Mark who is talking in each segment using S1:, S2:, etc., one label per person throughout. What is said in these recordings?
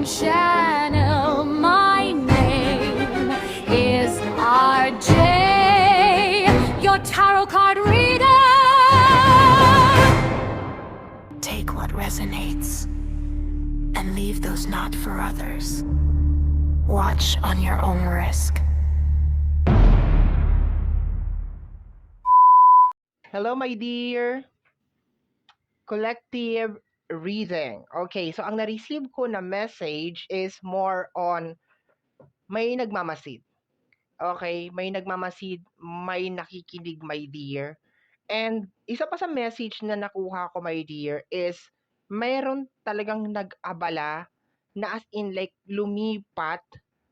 S1: channel. My name is RJ, your tarot card reader. Take what resonates and leave those not for others. Watch on your own risk.
S2: Hello, my dear. Collective reading. Okay, so ang na-receive ko na message is more on may nagmamasid. Okay, may nagmamasid, may nakikinig, my dear. And isa pa sa message na nakuha ko, my dear, is mayroon talagang nag-abala na as in like lumipat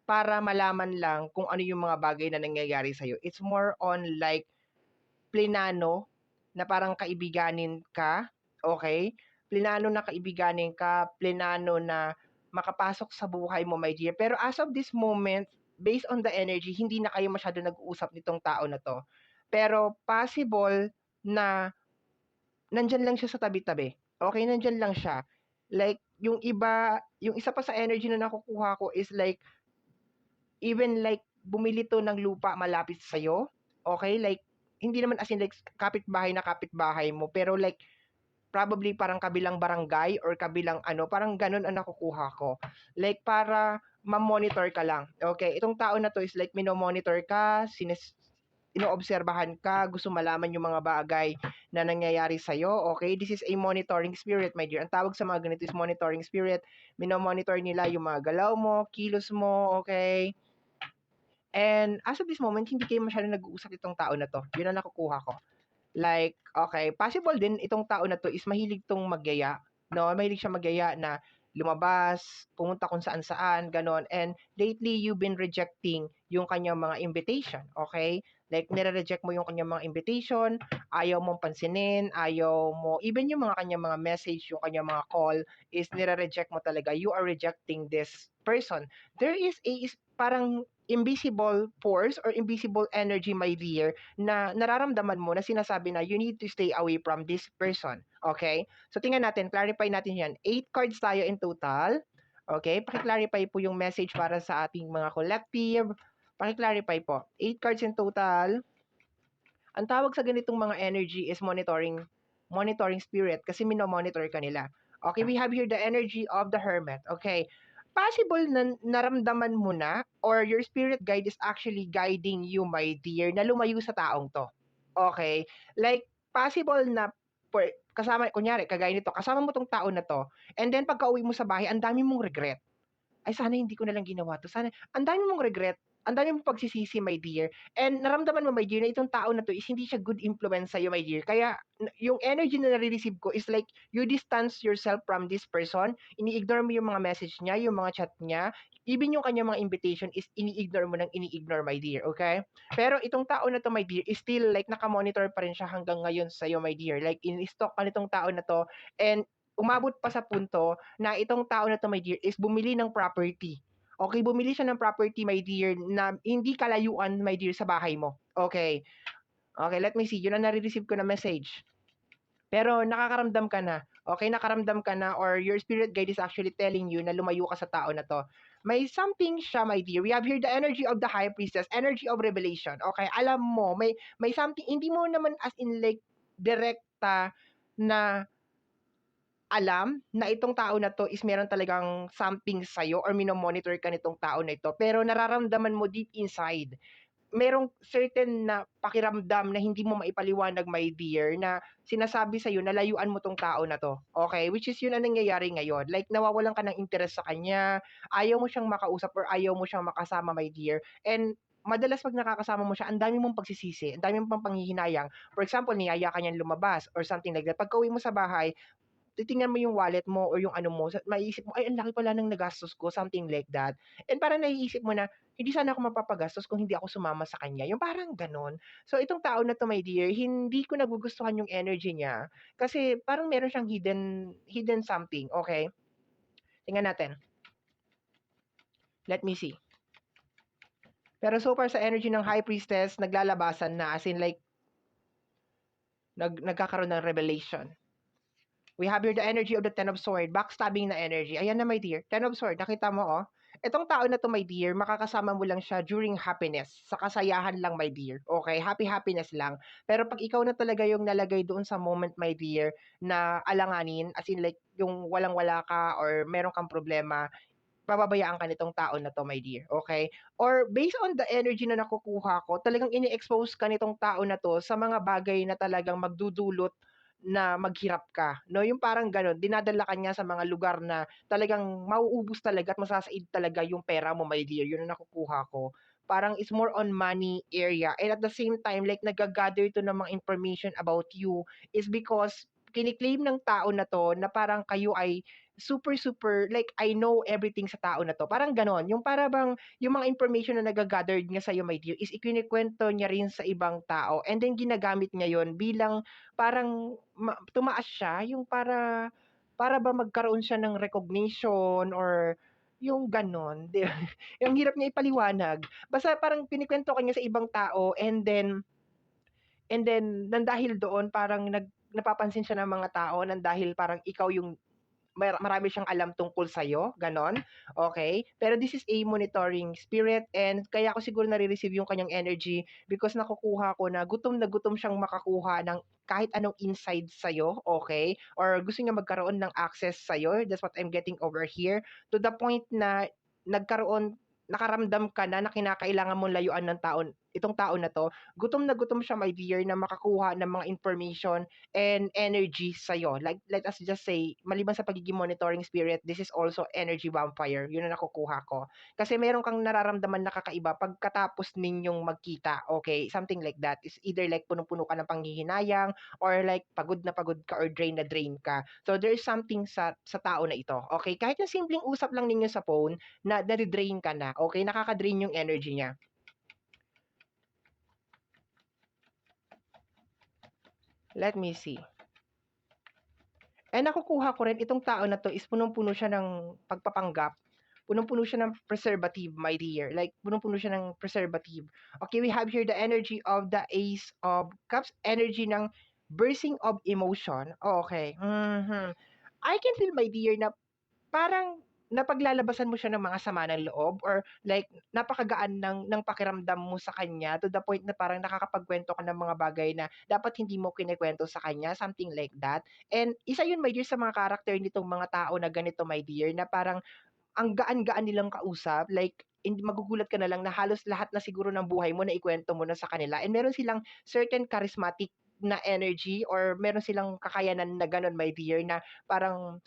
S2: para malaman lang kung ano yung mga bagay na nangyayari sa'yo. It's more on like plinano na parang kaibiganin ka, okay? Plinano na kaibiganin ka, plinano na makapasok sa buhay mo, my dear. Pero as of this moment, based on the energy, hindi na kayo masyado nag-uusap nitong tao na 'to. Pero possible na nandiyan lang siya sa tabi-tabi, okay? Nandiyan lang siya. Like yung iba, yung isa pa sa energy na nakukuha ko is like even like bumili 'to ng lupa malapit sa'yo, okay? Like hindi naman as in like kapitbahay na kapitbahay mo, pero like probably parang kabilang barangay or kabilang ano, parang gano'n ang nakukuha ko. Like para ma-monitor ka lang, okay? Itong tao na 'to is like mino-monitor ka, inoobserbahan ka, gusto malaman yung mga bagay na nangyayari sa'yo, okay? This is a monitoring spirit, my dear. Ang tawag sa mga ganito is monitoring spirit. Mino-monitor nila yung mga galaw mo, kilos mo, okay? And as of this moment, hindi kayo masyadong nag-uusap itong tao na 'to. Yun ang nakukuha ko. Like, okay, possible din itong tao na 'to is mahilig 'tong magyaya, 'no? Mahilig siya magyaya na lumabas, pumunta kung saan-saan, gano'n. And lately, you've been rejecting yung kanyang mga invitation, okay? Like, nire-reject mo yung kanyang mga invitation, ayaw mong pansinin, ayaw mo even yung mga kanyang mga message, yung kanyang mga call is nire-reject mo talaga. You are rejecting this person. There is parang invisible force or invisible energy, my dear, na nararamdaman mo na sinasabi na you need to stay away from this person. Okay? So tingnan natin, clarify natin yan. 8 cards tayo in total. Okay? Paki-clarify po yung message para sa ating mga collective. Paki-clarify po. 8 cards in total. Ang tawag sa ganitong mga energy is monitoring spirit kasi mino-monitor ka nila. Okay, we have here the energy of the hermit. Okay. Possible na naramdaman mo na or your spirit guide is actually guiding you, my dear, na lumayo sa taong 'to. Okay? Like possible na kasama kunyari kagaya nito, kasama mo 'tong tao na 'to and then pagkauwi mo sa bahay ang dami mong regret. Ay sana hindi ko na lang ginawa 'to, sana ang dami mong regret, ang dami mong pagsisisi, my dear. And naramdaman mo, my dear, na itong tao na 'to is hindi siya good influence sa'yo, my dear. Kaya yung energy na nare-receive ko is like you distance yourself from this person, ini-ignore mo yung mga message niya, yung mga chat niya, even yung kanyang mga invitation is ini-ignore mo ng ini-ignore, my dear, okay? Pero itong tao na 'to, my dear, is still like naka-monitor pa rin siya hanggang ngayon sa'yo, my dear. Like ini-stalk ka nitong tao na 'to and umabot pa sa punto na itong tao na 'to, my dear, is bumili ng property. Okay, bumili siya ng property, my dear, na hindi kalayuan, my dear, sa bahay mo. Okay. Okay, let me see. Yun ang nare-receive ko na message. Pero nakakaramdam ka na. Okay, nakaramdam ka na or your spirit guide is actually telling you na lumayo ka sa tao na 'to. May something siya, my dear. We have here the energy of the high priestess, energy of revelation. Okay, alam mo, may something, hindi mo naman as in like direkta na alam na itong tao na 'to is meron talagang something sa'yo or mino-monitor ka nitong tao na ito, pero nararamdaman mo deep inside, merong certain na pakiramdam na hindi mo maipaliwanag, my dear, na sinasabi sa'yo na layuan mo 'tong tao na 'to, okay? Which is yun ang nangyayari ngayon, like nawawalan ka ng interest sa kanya, ayaw mo siyang makausap or ayaw mo siyang makasama, my dear, and madalas 'pag nakakasama mo siya, ang dami mong pagsisisi, ang dami mo pang panghihinayang. For example, niyaya ka niyang lumabas or something like that, pagkauwi mo sa bahay, titingnan mo yung wallet mo or yung ano mo, maiisip mo, "Ay, ang laki pala ng nagastos ko," something like that. And parang naiisip mo na, "Hindi sana ako mapapagastos kung hindi ako sumama sa kanya." Yung parang gano'n. So, itong tao na 'to, my dear, hindi ko nagugustuhan yung energy niya kasi parang meron siyang hidden something, okay? Tingnan natin. Let me see. Pero so far sa energy ng High Priestess, naglalabasan na as in like nagkakaroon ng revelation. We have here the energy of the Ten of Sword, backstabbing na energy. Ayan na, my dear. Ten of Sword, nakita mo, oh. Itong tao na to, my dear, makakasama mo lang siya during happiness. Sa kasayahan lang, my dear. Okay? Happy happiness lang. Pero pag ikaw na talaga yung nalagay doon sa moment, my dear, na alanganin, as in like, yung walang-wala ka or meron kang problema, pababayaan ka nitong tao na to, my dear. Okay? Or based on the energy na nakukuha ko, talagang ini-expose ka nitong tao na to sa mga bagay na talagang magdudulot na maghirap ka, no? Yung parang gano'n, dinadala ka niya sa mga lugar na talagang mauubos talaga at masasaid talaga yung pera mo, my dear. Yun ang nakukuha ko. Parang it's more on money area. And at the same time, like nagagather to ng mga information about you is because kini-claim ng tao na to na parang kayo ay super, super, like, I know everything sa tao na to. Parang gano'n. Yung para bang, yung mga information na nagagather niya sa'yo, my dear, is ikinikwento niya rin sa ibang tao. And then ginagamit niya yon bilang parang tumaas siya, yung para ba magkaroon siya ng recognition or yung gano'n, 'di ba? Ang hirap niya ipaliwanag. Basta parang kinikwento ka niya sa ibang tao and then nang dahil doon parang napapansin siya ng mga tao nang dahil parang ikaw yung marami siyang alam tungkol sa'yo, gano'n, okay. Pero this is a monitoring spirit and kaya ko siguro nare-receive yung kanyang energy because nakukuha ko na gutom siyang makakuha ng kahit anong insight sa'yo, okay, or gusto niya magkaroon ng access sa'yo, that's what I'm getting over here, to the point na nakaramdam ka na kinakailangan mong layuan ng itong tao na 'to. Gutom na gutom siya, my dear, na makakuha ng mga information and energy sa'yo. Like, let us just say, maliban sa pagiging monitoring spirit, this is also energy vampire. Yun ang nakukuha ko. Kasi meron kang nararamdaman na kakaiba pagkatapos ninyong magkita. Okay? Something like that. Is either like punong-puno ka ng panghihinayang or like pagod na pagod ka or drain na drain ka. So there is something sa tao na ito. Okay? Kahit yung simpleng usap lang ninyo sa phone, na nade-drain ka na. Okay? Nakaka-drain yung energy niya. Let me see. And nakukuha ko rin itong tao na 'to is punong-puno siya ng pagpapanggap, punong-puno siya ng preservative, my dear, like punong-puno siya ng preservative. Okay, we have here the energy of the Ace of Cups, energy ng bursting of emotion. Okay, I can feel, my dear, na parang napaglalabasan mo siya ng mga sama ng loob or like napakagaan ng pakiramdam mo sa kanya to the point na parang nakakapagkuwento ka ng mga bagay na dapat hindi mo kinukuwento sa kanya, something like that. And isa yun, my dear, sa mga character nitong mga tao na ganito, my dear, na parang ang gaan-gaan nilang kausap, like hindi magugulat ka na lang na halos lahat na siguro ng buhay mo naikwento mo na sa kanila and meron silang certain charismatic na energy or meron silang kakayanan na gano'n, my dear, na parang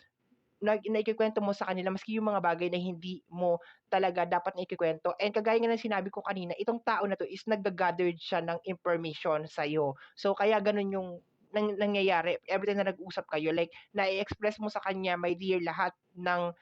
S2: naikukuwento mo sa kanila maski yung mga bagay na hindi mo talaga dapat na ikukuwento. And kagaya nga ng sinabi ko kanina, itong tao na 'to is nagga-gathered siya ng information sa'yo. So kaya gano'n yung nangyayari every time na nag-usap kayo, like na-e-express mo sa kanya, my dear, lahat ng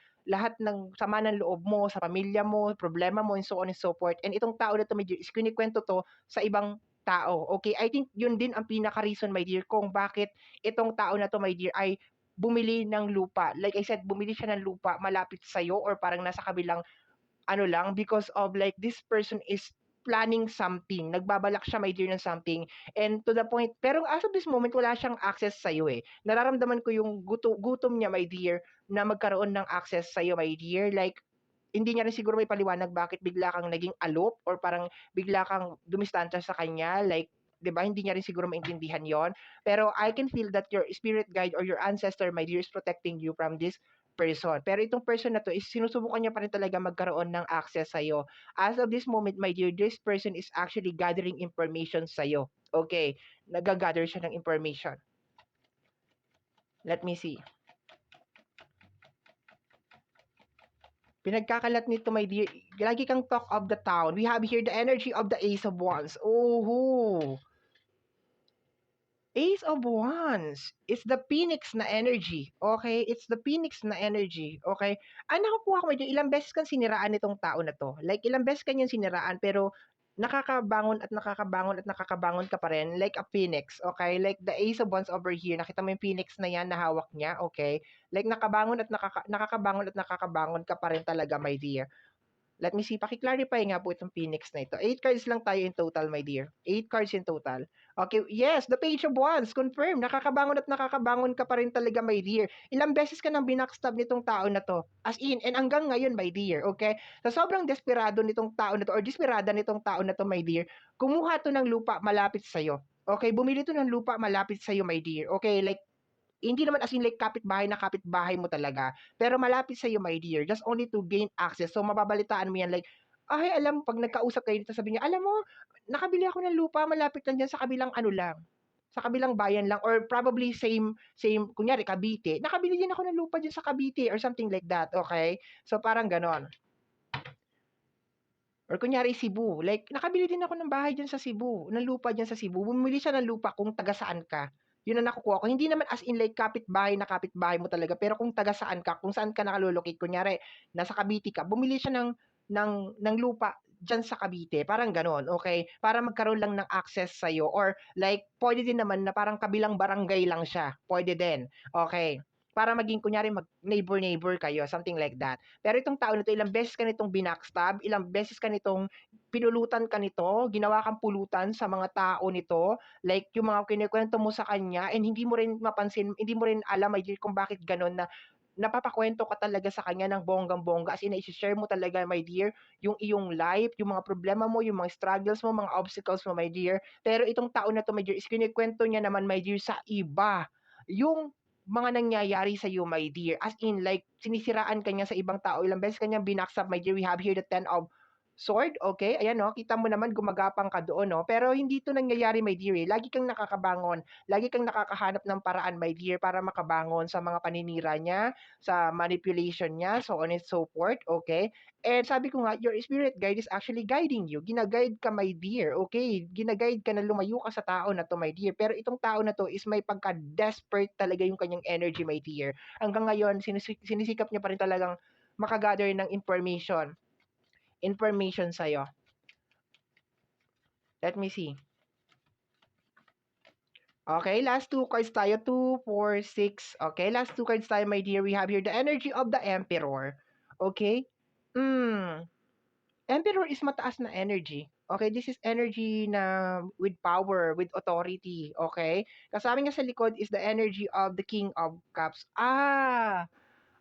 S2: sama ng loob mo sa pamilya mo, problema mo, and so on and so forth. And itong tao na 'to, my dear, is kinukuwento 'to sa ibang tao, okay? I think yun din ang pinaka-reason, my dear, kung bakit itong tao na 'to, my dear, ay bumili ng lupa. Like I said, bumili siya ng lupa malapit sa'yo or parang nasa kabilang ano lang because of like this person is planning something. Nagbabalak siya, my dear, ng something. And to the point, pero as of this moment, wala siyang access sa'yo eh. Nararamdaman ko yung gutom niya, my dear, na magkaroon ng access sa'yo, my dear. Like, hindi niya rin siguro may paliwanag bakit bigla kang naging aloof or parang bigla kang dumistansya sa kanya, like, 'di ba, hindi niya rin siguro maintindihan 'yon. Pero I can feel that your spirit guide or your ancestor, my dear, is protecting you from this person. Pero itong person na 'to is sinusubukan niya pa rin talaga magkaroon ng access sa'yo. As of this moment, my dear, this person is actually gathering information sa'yo. Okay, nagga-gather siya ng information. Let me see. Pinagkakalat nito, my dear, lagi kang talk of the town. We have here the energy of the Ace of Wands. Oh, Ace of Wands. It's the Phoenix na energy. Okay? It's the Phoenix na energy. Okay? Ang nakukuha ko, my dear, ilang beses kang siniraan nitong tao na to. Like, ilang beses kanyang siniraan, pero nakakabangon at nakakabangon at nakakabangon ka pa rin like a phoenix, okay? Like the Ace of Wands over here, nakita mo yung phoenix na yan na hawak niya, okay? Like nakakabangon at nakakabangon ka pa rin talaga, my dear. Let me see, paki-clarify nga po itong Phoenix na ito. 8 cards lang tayo in total, my dear. 8 cards in total. Okay, yes, the Page of Wands, confirm. Nakakabangon at nakakabangon ka pa rin talaga, my dear. Ilang beses ka nang binackstab nitong tao na to. As in, and hanggang ngayon, my dear, okay? Sa sobrang desperado nitong tao na to, or desperada nitong tao na to, my dear, kumuha to ng lupa malapit sa'yo. Okay, bumili to ng lupa malapit sa'yo, my dear. Okay, like, hindi naman as in like kapitbahay na kapitbahay mo talaga, pero malapit sa'yo, my dear, just only to gain access. So, mababalitaan mo yan like, ay, alam, pag nagkausap kayo dito, sabi niya, alam mo, nakabili ako ng lupa, malapit lang dyan sa kabilang ano lang, sa kabilang bayan lang, or probably same, kunyari, Cavite, nakabili din ako ng lupa dyan sa Cavite, or something like that, okay? So, parang ganon. Or kunyari Cebu, like nakabili din ako ng bahay diyan sa Cebu, ng lupa diyan sa Cebu. Bumili siya ng lupa kung taga saan ka. 'Yun ang nakukuha ko. Hindi naman as in like kapitbahay na kapitbahay mo talaga, pero kung taga saan ka, kung saan ka naka-locate. Kunyari, nasa Cavite ka, bumili siya ng lupa diyan sa Cavite, parang gano'n, okay? Para magkaroon lang ng access sa'yo, or like puwede din naman na parang kabilang barangay lang siya, puwede din, okay? Para maging kunyari neighbor-neighbor kayo, something like that. Pero itong tao na 'to, ilang beses ka nitong binackstab, ilang beses ka nitong pinulutan ka nito, ginawa kang pulutan sa mga tao nito, like yung mga kinukuwento mo sa kanya, and hindi mo rin mapansin, hindi mo rin alam, my dear, kung bakit gano'n, na napapakuwento ka talaga sa kanya ng bonggang-bongga, as in nai-she-share mo talaga, my dear, yung iyong life, yung mga problema mo, yung mga struggles mo, mga obstacles mo, my dear. Pero itong tao na 'to, my dear, is kinukuwento niya naman, my dear, sa iba, yung mga nangyayari sa'yo, my dear. As in like sinisiraan ka niya sa ibang tao, ilang beses ka niyang binaksak, my dear. We have here the 10 of sword, okay? Ayan 'no, kita mo naman gumagapang ka doon 'no, pero hindi 'to nangyayari, my dear, eh. Lagi kang nakakabangon, lagi kang nakakahanap ng paraan, my dear, para makabangon sa mga paninira niya, sa manipulation niya, so on and so forth, okay? And sabi ko nga, your spirit guide is actually guiding you. Gina-guide ka, my dear, okay? Gina-guide ka na lumayo ka sa tao na 'to, my dear. Pero itong tao na 'to is may pagka-desperate talaga yung kanyang energy, my dear. Hanggang ngayon sinisikap niya pa rin talagang maka-gather ng information sa'yo. Let me see. Okay, last two cards tayo. 2, 4, 6. Okay, last two cards tayo, my dear. We have here the energy of the Emperor. Okay? Emperor is mataas na energy. Okay, this is energy na with power, with authority. Okay? Kasama niya sa likod is the energy of the King of Cups.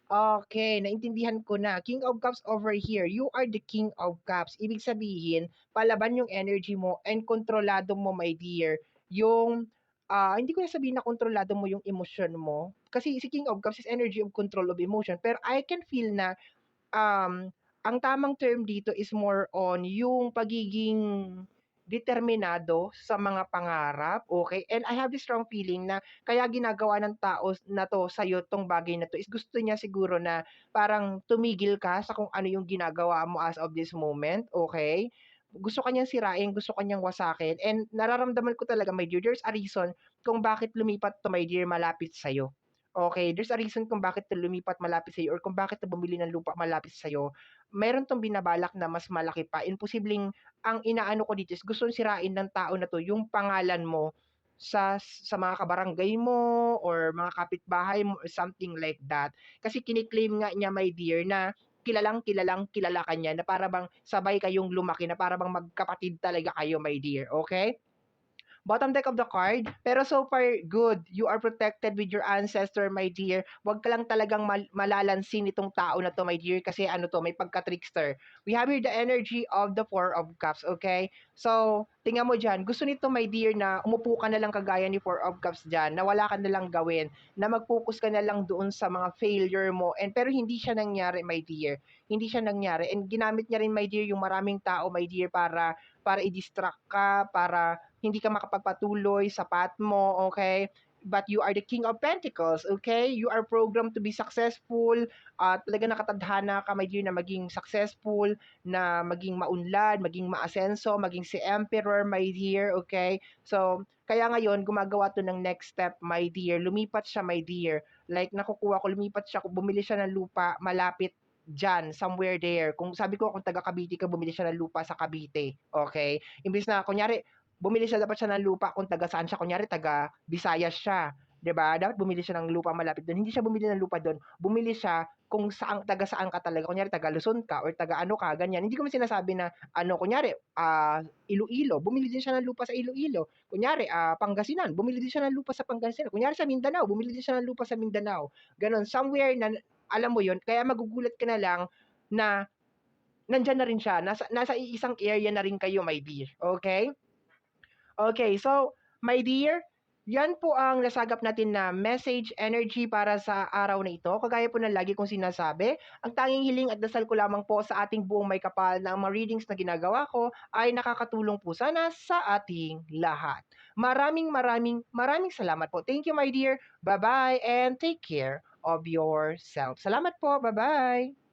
S2: Okay, naintindihan ko na. King of Cups over here. You are the King of Cups. Ibig sabihin, palaban yung energy mo and kontrolado mo, my dear, yung hindi ko na sabihin na kontrolado mo yung emosyon mo. Kasi si King of Cups is energy of control of emotion. Pero I can feel na ang tamang term dito is more on yung pagiging determinado sa mga pangarap, okay? And I have this strong feeling na kaya ginagawa ng tao na 'to sa'yo 'tong bagay na 'to is gusto niya siguro na parang tumigil ka sa kung ano yung ginagawa mo as of this moment, okay? Gusto ka niyang sirain, gusto ka niyang wasakin, and nararamdaman ko talaga, my dear, there's a reason kung bakit lumipat 'to, my dear, malapit sa'yo. Okay, there's a reason kung bakit 'to lumipat malapit sa'yo, or kung bakit 'to bumili ng lupa malapit sa'yo. Meron 'tong binabalak na mas malaki pa, and posibleng ang inaano ko dito is gustong sirain ng tao na 'to yung pangalan mo sa mga kabarangay mo or mga kapitbahay mo or something like that. Kasi kini-claim nga niya, my dear, na kilalang kilala ka niya, na para bang sabay kayong lumaki, na para bang magkapatid talaga kayo, my dear, okay? Bottom deck of the card. Pero so far, good. You are protected with your ancestor, my dear. Huwag ka lang talagang malalansin itong tao na to, my dear, kasi ano to, may pagka-trickster. We have here the energy of the Four of Cups, okay? So, tingnan mo dyan. Gusto nito, my dear, na umupo ka na lang kagaya ni Four of Cups dyan, na wala ka na lang gawin, na mag-focus ka na lang doon sa mga failure mo. And pero hindi siya nangyari, my dear. Hindi siya nangyari. And ginamit niya rin, my dear, yung maraming tao, my dear, para i-distract ka, para hindi ka makapagpatuloy sa path mo, okay? But you are the King of Pentacles, okay? You are programmed to be successful. Talaga nakatadhana ka, my dear, na maging successful, na maging maunlad, maging maasenso, maging si Emperor, my dear, okay? So, kaya ngayon, gumagawa to ng next step, my dear. Lumipat siya, my dear. Like, nakukuha ko, lumipat siya, bumili siya ng lupa malapit dyan, somewhere there. Kung sabi ko, kung taga Cavite ka, bumili siya ng lupa sa Cavite, okay? Imbis na, kunyari, bumili siya dapat siya ng lupa kung taga saan siya, kunyari taga Visayas siya. 'di ba? Dapat bumili siya ng lupa malapit do'n. Hindi siya bumili ng lupa do'n, bumili siya kung saang taga saan ka talaga. Kunyari taga Luzon ka or taga ano ka, ganyan. Hindi ko man sinasabi na ano, kunyari, Iloilo, bumili din siya ng lupa sa Iloilo. Kunyari, Pangasinan, bumili din siya ng lupa sa Pangasinan. Kunyari sa Mindanao, bumili din siya ng lupa sa Mindanao. Gano'n, somewhere na alam mo 'yun, kaya magugulat ka na lang na nandiyan na rin siya, nasa iisang area na rin kayo, my dear, okay? Okay, so my dear, yan po ang nasagap natin na message energy para sa araw na ito. Kagaya po ng lagi kong sinasabi, ang tanging hiling at dasal ko lamang po sa ating buong may kapal na ang mga readings na ginagawa ko ay nakakatulong po sana sa ating lahat. Maraming maraming maraming salamat po. Thank you, my dear. Bye-bye and take care of yourself. Salamat po. Bye-bye.